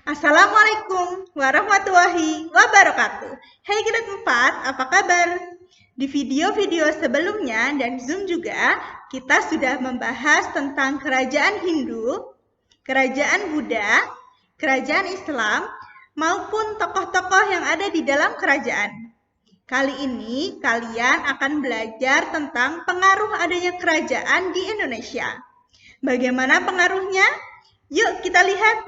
Assalamualaikum warahmatullahi wabarakatuh. Hai Kilat 4, apa kabar? Di video-video sebelumnya dan Zoom juga, kita sudah membahas tentang kerajaan Hindu, kerajaan Buddha, kerajaan Islam, maupun tokoh-tokoh yang ada di dalam kerajaan. Kali ini kalian akan belajar tentang pengaruh adanya kerajaan di Indonesia. Bagaimana pengaruhnya? Yuk kita lihat.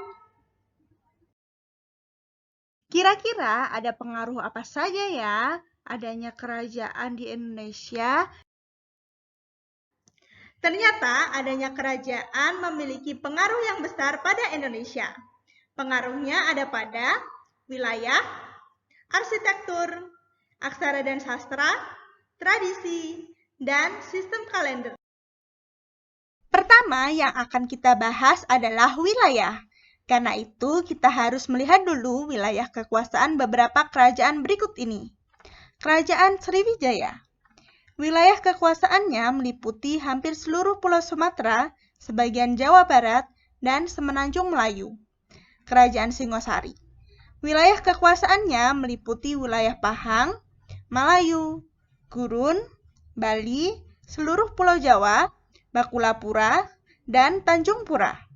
Kira-kira ada pengaruh apa saja ya adanya kerajaan di Indonesia? Ternyata adanya kerajaan memiliki pengaruh yang besar pada Indonesia. Pengaruhnya ada pada wilayah, arsitektur, aksara dan sastra, tradisi, dan sistem kalender. Pertama yang akan kita bahas adalah wilayah. Karena itu, kita harus melihat dulu wilayah kekuasaan beberapa kerajaan berikut ini. Kerajaan Sriwijaya. Wilayah kekuasaannya meliputi hampir seluruh Pulau Sumatera, sebagian Jawa Barat, dan Semenanjung Melayu. Kerajaan Singosari. Wilayah kekuasaannya meliputi wilayah Pahang, Malayu, Gurun, Bali, seluruh Pulau Jawa, Bakulapura, dan Tanjung Pura.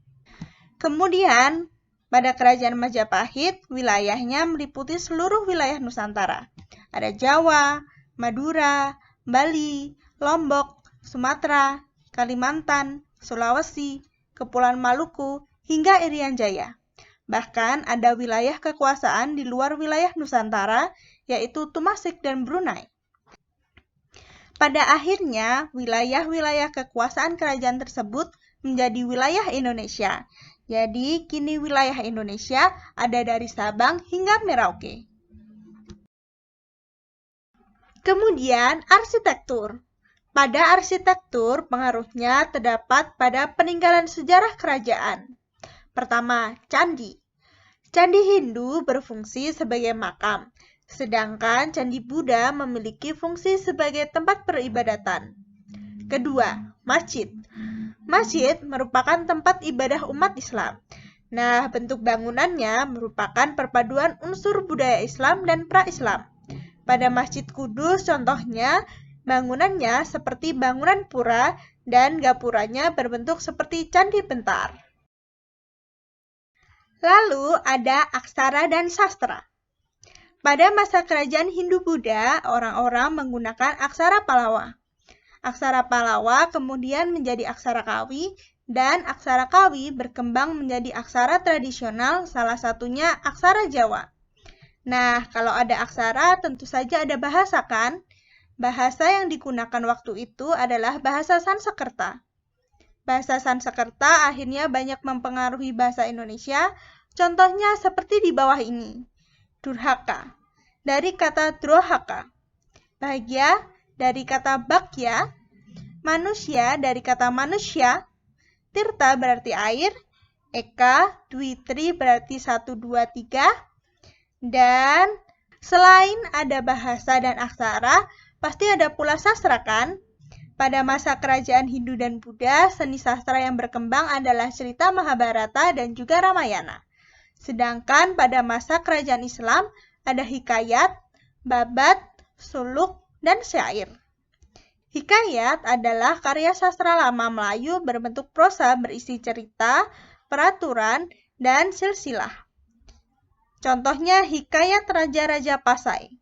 Kemudian, pada kerajaan Majapahit, wilayahnya meliputi seluruh wilayah Nusantara. Ada Jawa, Madura, Bali, Lombok, Sumatera, Kalimantan, Sulawesi, Kepulauan Maluku, hingga Irian Jaya. Bahkan ada wilayah kekuasaan di luar wilayah Nusantara, yaitu Tumasik dan Brunei. Pada akhirnya, wilayah-wilayah kekuasaan kerajaan tersebut menjadi wilayah Indonesia. Jadi, kini wilayah Indonesia ada dari Sabang hingga Merauke. Kemudian, arsitektur. Pada arsitektur, pengaruhnya terdapat pada peninggalan sejarah kerajaan. Pertama, candi. Candi Hindu berfungsi sebagai makam, sedangkan candi Buddha memiliki fungsi sebagai tempat peribadatan. Kedua, masjid. Masjid merupakan tempat ibadah umat Islam. Nah, bentuk bangunannya merupakan perpaduan unsur budaya Islam dan pra-Islam. Pada Masjid Kudus, contohnya, bangunannya seperti bangunan pura dan gapuranya berbentuk seperti candi bentar. Lalu ada aksara dan sastra. Pada masa kerajaan Hindu-Buddha, orang-orang menggunakan aksara Pallawa. Aksara Pallawa kemudian menjadi aksara Kawi, dan aksara Kawi berkembang menjadi aksara tradisional, salah satunya aksara Jawa. Nah, kalau ada aksara, tentu saja ada bahasa kan? Bahasa yang digunakan waktu itu adalah bahasa Sanskerta. Bahasa Sanskerta akhirnya banyak mempengaruhi bahasa Indonesia, contohnya seperti di bawah ini. Durhaka, dari kata Drohaka. Bahagia, dari kata Bhagya. Manusia, dari kata manusia. Tirta berarti air. Eka, Dwitri berarti 1, 2, 3. Dan selain ada bahasa dan aksara, pasti ada pula sastra kan? Pada masa kerajaan Hindu dan Buddha, seni sastra yang berkembang adalah cerita Mahabharata dan juga Ramayana. Sedangkan pada masa kerajaan Islam, ada hikayat, babat, suluk, dan syair. Hikayat adalah karya sastra lama Melayu berbentuk prosa berisi cerita, peraturan, dan silsilah. Contohnya Hikayat Raja-Raja Pasai.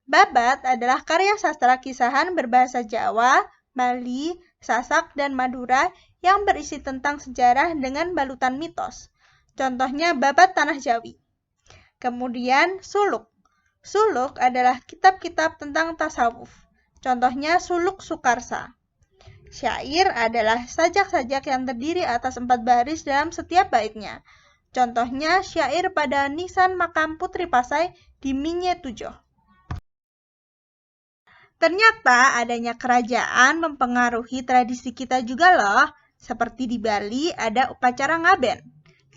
Babat adalah karya sastra kisahan berbahasa Jawa, Bali, Sasak, dan Madura yang berisi tentang sejarah dengan balutan mitos. Contohnya Babat Tanah Jawi. Kemudian suluk. Suluk adalah kitab-kitab tentang tasawuf. Contohnya Suluk Sukarsa. Syair adalah sajak-sajak yang terdiri atas 4 baris dalam setiap baitnya. Contohnya syair pada nisan makam Putri Pasai di Minye Tujoh. Ternyata adanya kerajaan mempengaruhi tradisi kita juga loh. Seperti di Bali ada upacara ngaben.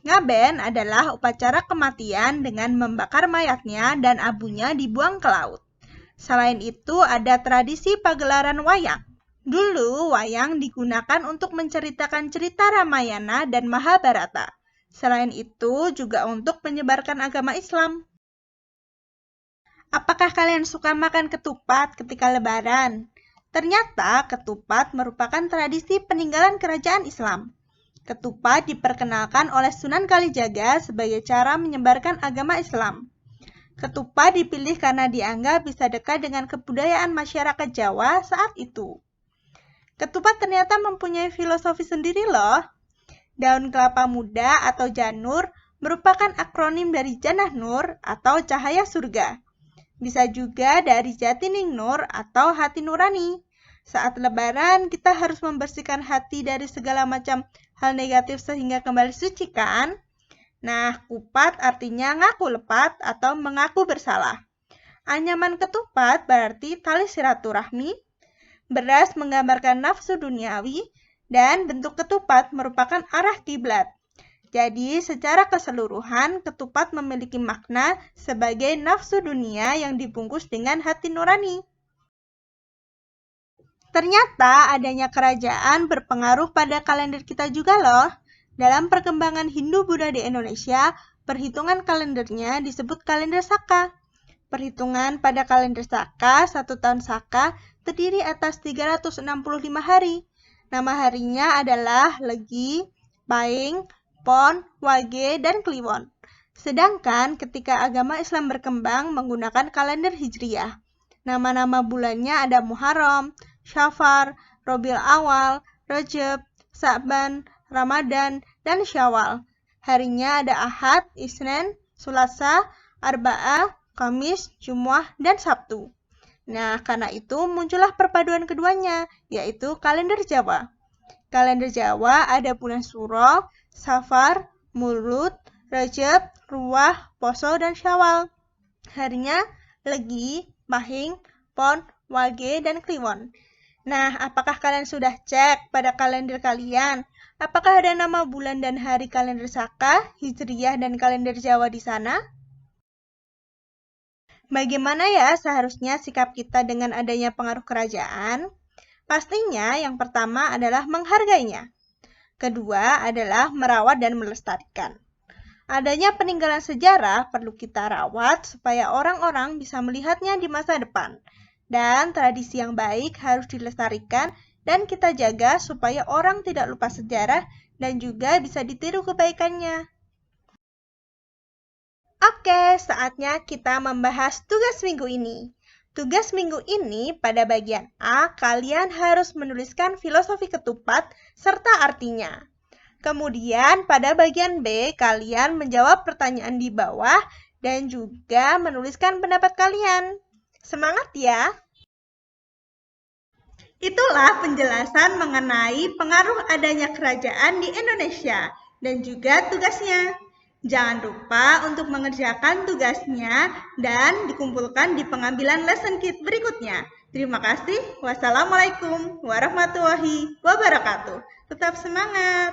Ngaben adalah upacara kematian dengan membakar mayatnya dan abunya dibuang ke laut. Selain itu, ada tradisi pagelaran wayang. Dulu, wayang digunakan untuk menceritakan cerita Ramayana dan Mahabharata. Selain itu, juga untuk menyebarkan agama Islam. Apakah kalian suka makan ketupat ketika Lebaran? Ternyata ketupat merupakan tradisi peninggalan kerajaan Islam. Ketupat diperkenalkan oleh Sunan Kalijaga sebagai cara menyebarkan agama Islam. Ketupat dipilih karena dianggap bisa dekat dengan kebudayaan masyarakat Jawa saat itu. Ketupat ternyata mempunyai filosofi sendiri loh. Daun kelapa muda atau janur merupakan akronim dari Janah Nur atau cahaya surga. Bisa juga dari Jatining Nur atau hati nurani. Saat Lebaran, kita harus membersihkan hati dari segala macam hal negatif sehingga kembali suci kan? Nah, kupat artinya ngaku lepat atau mengaku bersalah. Anyaman ketupat berarti tali silaturahmi. Beras menggambarkan nafsu duniawi, dan bentuk ketupat merupakan arah kiblat. Jadi, secara keseluruhan, ketupat memiliki makna sebagai nafsu dunia yang dibungkus dengan hati nurani. Ternyata adanya kerajaan berpengaruh pada kalender kita juga loh. Dalam perkembangan Hindu-Buddha di Indonesia, perhitungan kalendernya disebut kalender Saka. Perhitungan pada kalender Saka, 1 tahun Saka, terdiri atas 365 hari. Nama harinya adalah Legi, Pahing, Pon, Wage, dan Kliwon. Sedangkan ketika agama Islam berkembang menggunakan kalender Hijriyah. Nama-nama bulannya ada Muharram, Syafar, Rabiul Awal, Rajab, Sa'ban, Ramadan, dan Syawal. Harinya ada Ahad, Isnin, Selasa, Arba'ah, Kamis, Jumat, dan Sabtu. Nah, karena itu muncullah perpaduan keduanya, yaitu kalender Jawa. Kalender Jawa ada bulan Suro, Safar, Mulud, Rajab, Ruwah, Poso, dan Syawal. Harinya Legi, Pahing, Pon, Wage, dan Kliwon. Nah, apakah kalian sudah cek pada kalender kalian? Apakah ada nama bulan dan hari kalender Saka, Hijriyah, dan kalender Jawa di sana? Bagaimana ya seharusnya sikap kita dengan adanya pengaruh kerajaan? Pastinya yang pertama adalah menghargainya. Kedua adalah merawat dan melestarikan. Adanya peninggalan sejarah perlu kita rawat supaya orang-orang bisa melihatnya di masa depan. Dan tradisi yang baik harus dilestarikan dan kita jaga supaya orang tidak lupa sejarah dan juga bisa ditiru kebaikannya. Oke, saatnya kita membahas tugas minggu ini. Tugas minggu ini pada bagian A, kalian harus menuliskan filosofi ketupat serta artinya. Kemudian pada bagian B, kalian menjawab pertanyaan di bawah dan juga menuliskan pendapat kalian. Semangat ya! Itulah penjelasan mengenai pengaruh adanya kerajaan di Indonesia dan juga tugasnya. Jangan lupa untuk mengerjakan tugasnya dan dikumpulkan di pengambilan lesson kit berikutnya. Terima kasih. Wassalamualaikum warahmatullahi wabarakatuh. Tetap semangat!